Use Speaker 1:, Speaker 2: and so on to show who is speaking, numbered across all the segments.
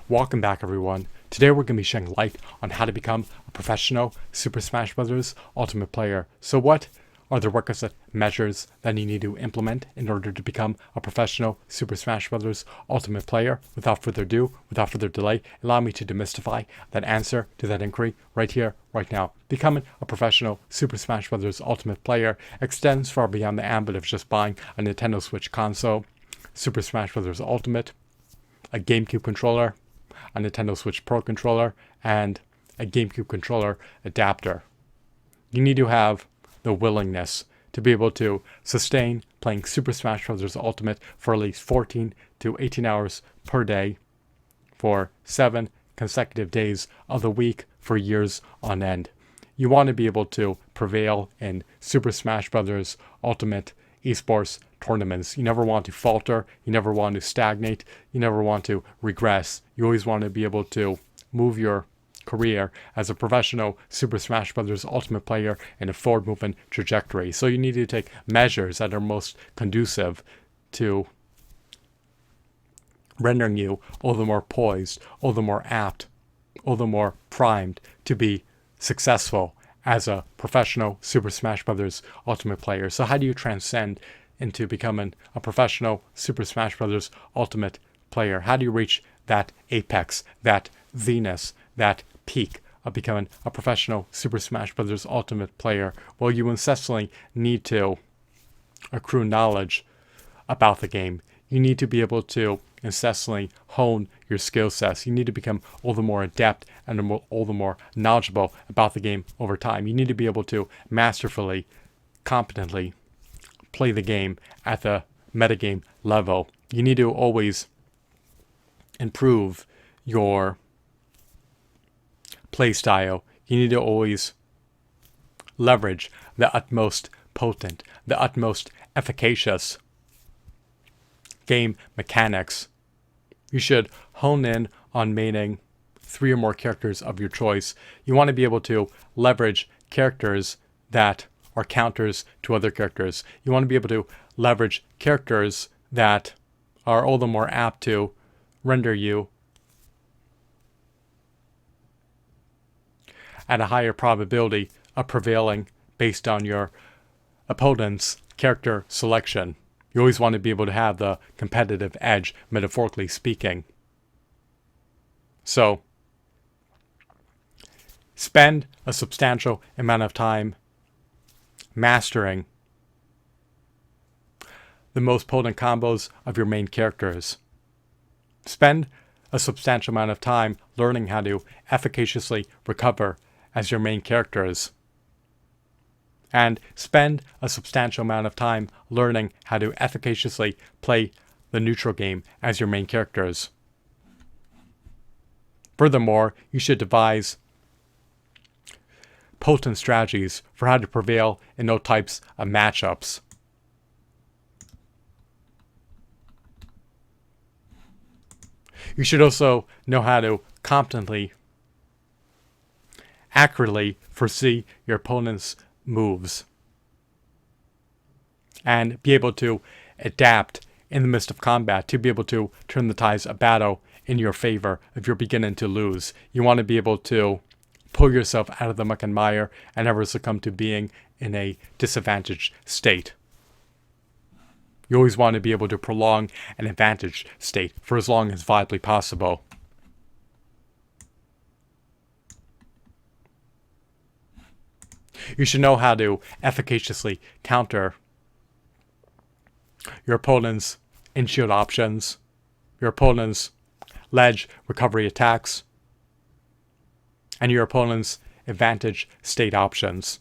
Speaker 1: Welcome back, everyone. Today we're going to be shedding light on how to become a professional Super Smash Bros. Ultimate player. So what are the requisite measures that you need to implement in order to become a professional Super Smash Bros. Ultimate player? Without further ado, without further delay, allow me to demystify that answer to that inquiry right here, right now. Becoming a professional Super Smash Bros. Ultimate player extends far beyond the ambit of just buying a Nintendo Switch console, Super Smash Bros. Ultimate, a GameCube controller, a Nintendo Switch Pro controller, and a GameCube controller adapter. You need to have the willingness to be able to sustain playing Super Smash Bros. Ultimate for at least 14 to 18 hours per day for 7 consecutive days of the week for years on end. You want to be able to prevail in Super Smash Bros. Ultimate esports tournaments. You never want to falter. You never want to stagnate. You never want to regress. You always want to be able to move your career as a professional Super Smash Bros. Ultimate player in a forward movement trajectory. So you need to take measures that are most conducive to rendering you all the more poised, all the more apt, all the more primed to be successful as a professional Super Smash Bros. Ultimate player. So how do you transcend into becoming a professional Super Smash Bros. Ultimate player? How do you reach that apex, that zenith, that peak of becoming a professional Super Smash Bros. Ultimate player? Well, you incessantly need to accrue knowledge about the game. You need to be able to incessantly hone your skill sets. You need to become all the more adept and all the more knowledgeable about the game over time. You need to be able to masterfully, competently play the game at the metagame level. You need to always improve your play style. You need to always leverage the utmost potent, the utmost efficacious game mechanics. You should hone in on maining 3 or more characters of your choice. You want to be able to leverage characters that are counters to other characters. You want to be able to leverage characters that are all the more apt to render you at a higher probability of prevailing based on your opponent's character selection. You always want to be able to have the competitive edge, metaphorically speaking. So, spend a substantial amount of time mastering the most potent combos of your main characters. Spend a substantial amount of time learning how to efficaciously recover as your main characters. And spend a substantial amount of time learning how to efficaciously play the neutral game as your main characters. Furthermore, you should devise potent strategies for how to prevail in all types of matchups. You should also know how to competently, accurately foresee your opponent's moves and be able to adapt in the midst of combat to be able to turn the tides of battle in your favor if you're beginning to lose. You want to be able to pull yourself out of the muck and mire and never succumb to being in a disadvantaged state. You always want to be able to prolong an advantaged state for as long as viably possible. You should know how to efficaciously counter your opponent's in-shield options, your opponent's ledge recovery attacks, and your opponent's advantage state options.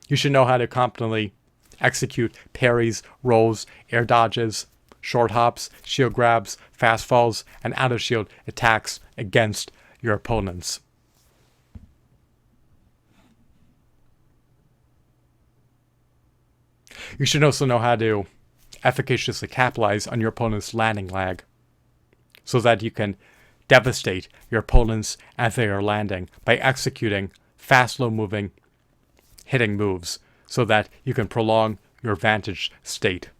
Speaker 1: You should know how to competently execute parries, rolls, air dodges, short hops, shield grabs, fast falls, and out-of-shield attacks against your opponents. You should also know how to efficaciously capitalize on your opponent's landing lag so that you can devastate your opponents as they are landing by executing fast, slow-moving, hitting moves so that you can prolong your advantage state.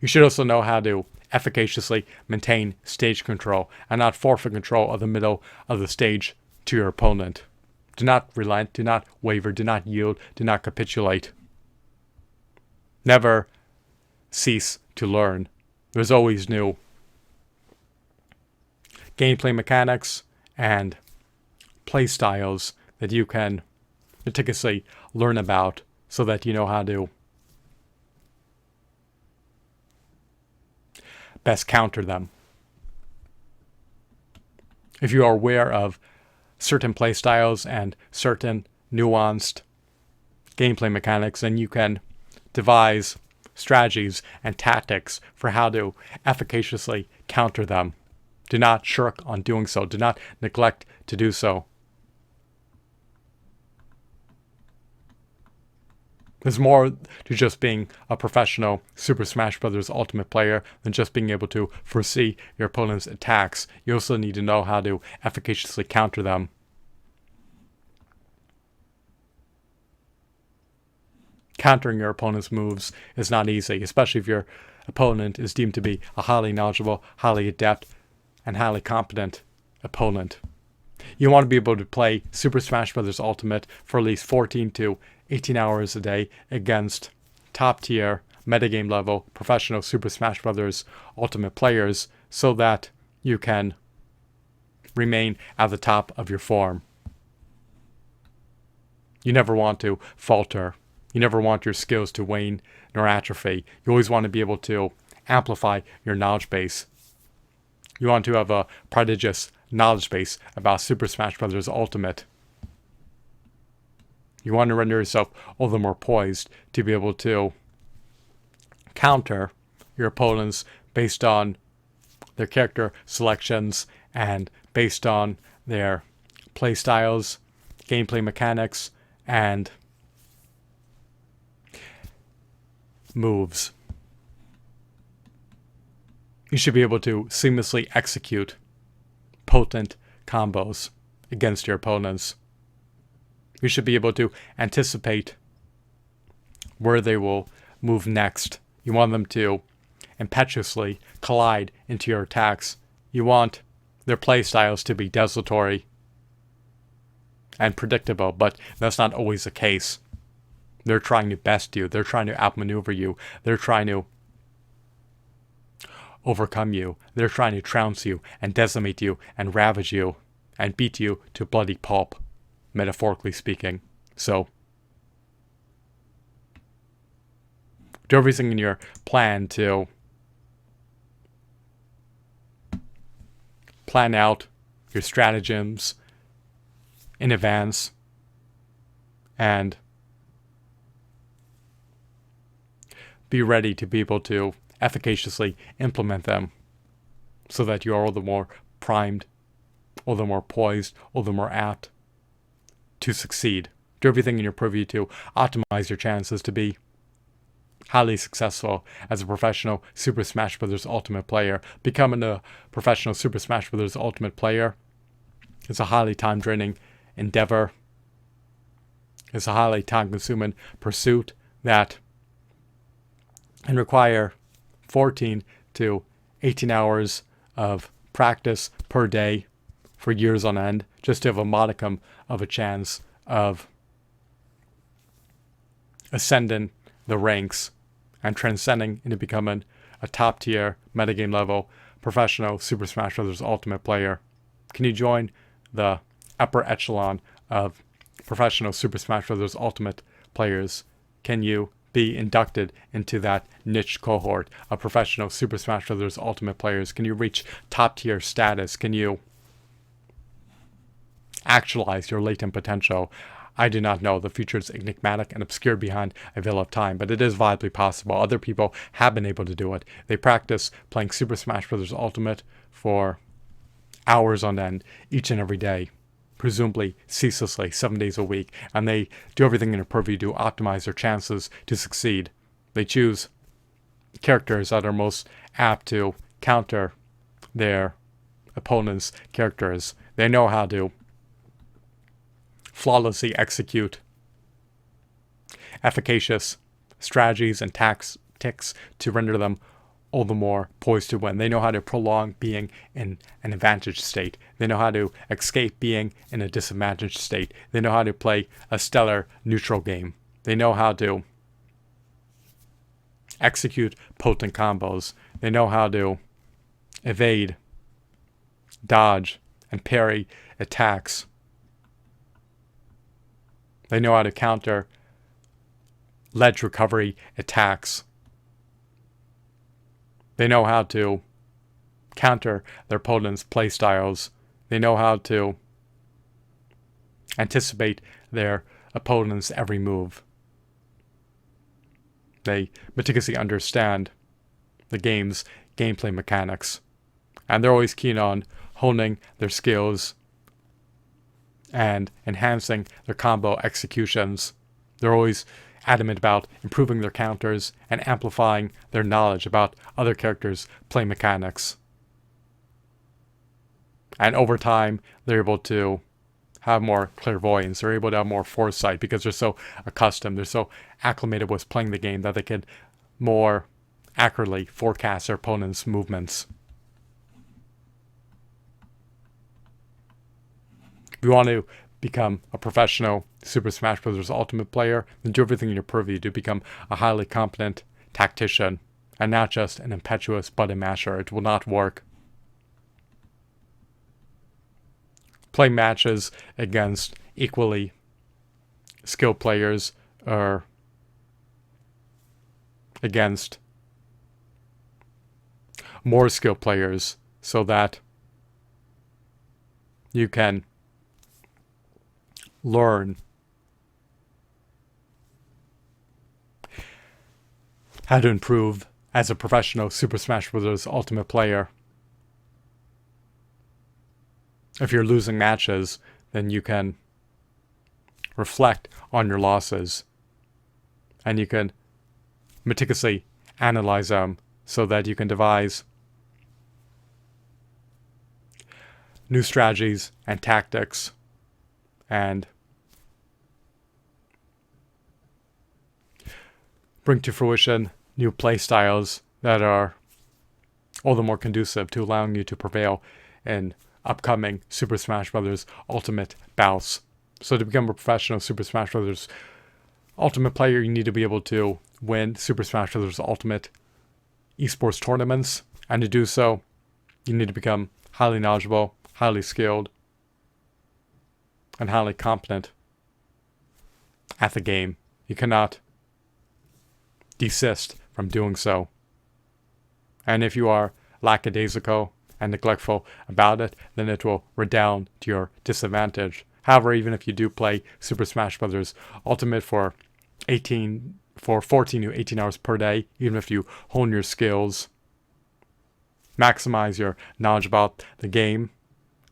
Speaker 1: You should also know how to efficaciously maintain stage control and not forfeit control of the middle of the stage to your opponent. Do not relent, do not waver, do not yield, do not capitulate. Never cease to learn. There's always new gameplay mechanics and play styles that you can meticulously learn about so that you know how to best counter them. If you are aware of certain play styles and certain nuanced gameplay mechanics, then you can devise strategies and tactics for how to efficaciously counter them. Do not shirk on doing so. Do not neglect to do so. There's more to just being a professional Super Smash Bros. Ultimate player than just being able to foresee your opponent's attacks. You also need to know how to efficaciously counter them. Countering your opponent's moves is not easy, especially if your opponent is deemed to be a highly knowledgeable, highly adept, and highly competent opponent. You want to be able to play Super Smash Bros. Ultimate for at least 14 to 18 hours a day against top-tier, metagame level, professional Super Smash Bros. Ultimate players so that you can remain at the top of your form. You never want to falter. You never want your skills to wane nor atrophy. You always want to be able to amplify your knowledge base. You want to have a prodigious knowledge base about Super Smash Bros. Ultimate. You want to render yourself all the more poised to be able to counter your opponents based on their character selections and based on their play styles, gameplay mechanics, and moves. You should be able to seamlessly execute potent combos against your opponents. You should be able to anticipate where they will move next. You want them to impetuously collide into your attacks. You want their play styles to be desultory and predictable, but that's not always the case. They're trying to best you. They're trying to outmaneuver you. They're trying to overcome you. They're trying to trounce you and decimate you and ravage you and beat you to bloody pulp, metaphorically speaking. So, do everything in your plan to plan out your stratagems in advance and be ready to be able to efficaciously implement them so that you are all the more primed, all the more poised, all the more apt to succeed. Do everything in your purview to optimize your chances to be highly successful as a professional Super Smash Bros. Ultimate player. Becoming a professional Super Smash Bros. Ultimate player is a highly time-draining endeavor. It's a highly time-consuming pursuit that can require 14 to 18 hours of practice per day for years on end just to have a modicum of a chance of ascending the ranks and transcending into becoming a top-tier metagame level professional Super Smash Bros. Ultimate player. Can you join the upper echelon of professional Super Smash Bros. Ultimate players? Can you be inducted into that niche cohort of professional Super Smash Bros. Ultimate players? Can you reach top-tier status? Can you actualize your latent potential? I do not know. The future is enigmatic and obscure behind a veil of time, but it is viably possible. Other people have been able to do it. They practice playing Super Smash Bros. Ultimate for hours on end, each and every day, presumably ceaselessly, 7 days a week, and they do everything in their purview to optimize their chances to succeed. They choose characters that are most apt to counter their opponent's characters. They know how to flawlessly execute efficacious strategies and tactics to render them all the more poised to win. They know how to prolong being in an advantage state. They know how to escape being in a disadvantaged state. They know how to play a stellar neutral game. They know how to execute potent combos. They know how to evade, dodge, and parry attacks. They know how to counter ledge recovery attacks. They know how to counter their opponent's playstyles. They know how to anticipate their opponent's every move. They meticulously understand the game's gameplay mechanics. And they're always keen on honing their skills and enhancing their combo executions. They're always adamant about improving their counters and amplifying their knowledge about other characters' play mechanics. And over time, they're able to have more clairvoyance. They're able to have more foresight because they're so accustomed, they're so acclimated with playing the game that they can more accurately forecast their opponent's movements. If you want to become a professional Super Smash Bros. Ultimate player, then do everything in your purview to become a highly competent tactician and not just an impetuous button masher. It will not work. Play matches against equally skilled players or against more skilled players so that you can learn how to improve as a professional Super Smash Bros. Ultimate player. If you're losing matches, then you can reflect on your losses and you can meticulously analyze them so that you can devise new strategies and tactics and bring to fruition new play styles that are all the more conducive to allowing you to prevail in upcoming Super Smash Bros. Ultimate bouts. So to become a professional Super Smash Bros. Ultimate player, you need to be able to win Super Smash Bros. Ultimate esports tournaments. And to do so, you need to become highly knowledgeable, highly skilled, and highly competent at the game. You cannot desist from doing so. And if you are lackadaisical and neglectful about it, then it will redound to your disadvantage. However, even if you do play Super Smash Bros. Ultimate for 14 to 18 hours per day, even if you hone your skills, maximize your knowledge about the game,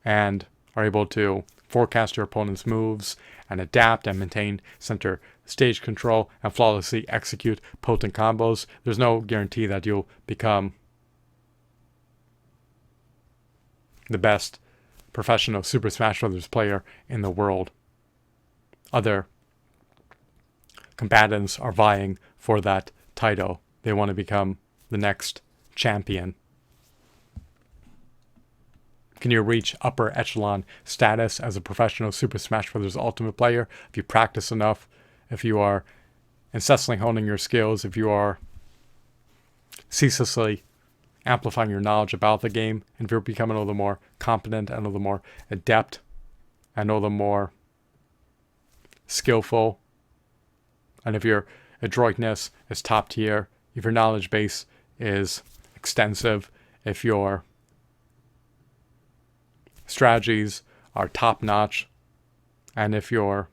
Speaker 1: and are able to forecast your opponent's moves and adapt and maintain center stage control and flawlessly execute potent combos, there's no guarantee that you'll become the best professional Super Smash Bros. Player in the world. Other combatants are vying for that title. They want to become the next champion. Can you reach upper echelon status as a professional Super Smash Bros. Ultimate player if you practice enough, if you are incessantly honing your skills, if you are ceaselessly amplifying your knowledge about the game, and if you're becoming a little more competent and a little more adept and a little more skillful, and if your adroitness is top tier, if your knowledge base is extensive, if your strategies are top notch, and if your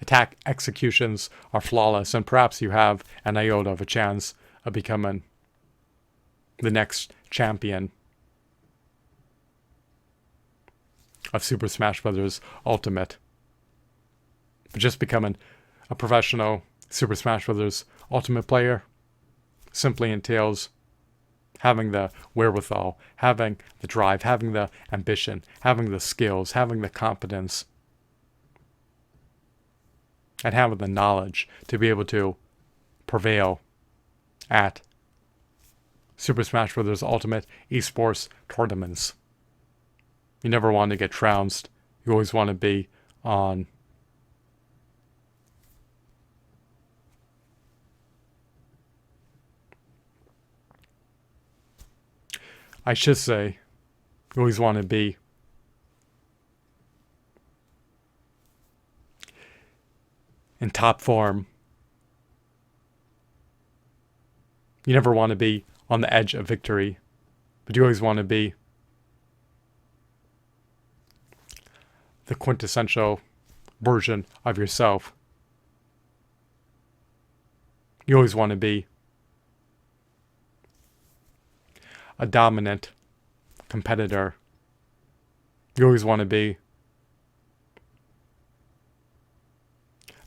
Speaker 1: attack executions are flawless, and perhaps you have an iota of a chance of becoming the next champion of Super Smash Bros. Ultimate. But just becoming a professional Super Smash Bros. Ultimate player simply entails having the wherewithal, having the drive, having the ambition, having the skills, having the competence, and having the knowledge to be able to prevail at Super Smash Bros. Ultimate esports tournaments. You never want to get trounced. You always want to be on I should say, you always want to be in top form. You never want to be on the edge of victory, but you always want to be the quintessential version of yourself. You always want to be a dominant competitor. You always want to be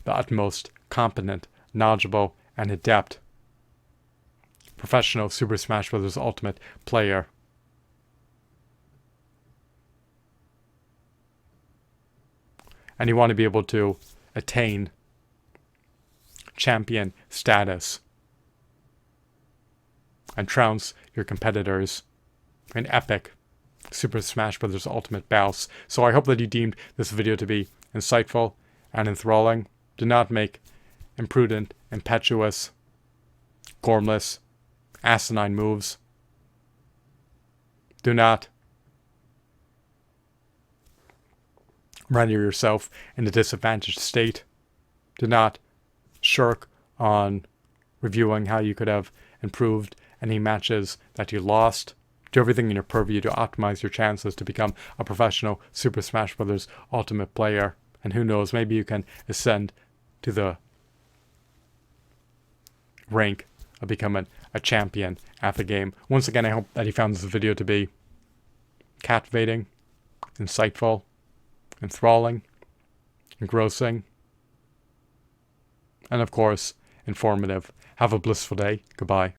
Speaker 1: the utmost competent, knowledgeable, and adept professional Super Smash Bros. Ultimate player. And you want to be able to attain champion status and trounce your competitors in epic Super Smash Bros. Ultimate bouts. So I hope that you deemed this video to be insightful and enthralling. Do not make imprudent, impetuous, gormless, asinine moves. Do not render yourself in a disadvantaged state. Do not shirk on reviewing how you could have improved any matches that you lost. Do everything in your purview to optimize your chances to become a professional Super Smash Bros. Ultimate player. And who knows, maybe you can ascend to the rank of becoming a champion at the game. Once again, I hope that you found this video to be captivating, insightful, enthralling, engrossing, and of course, informative. Have a blissful day. Goodbye.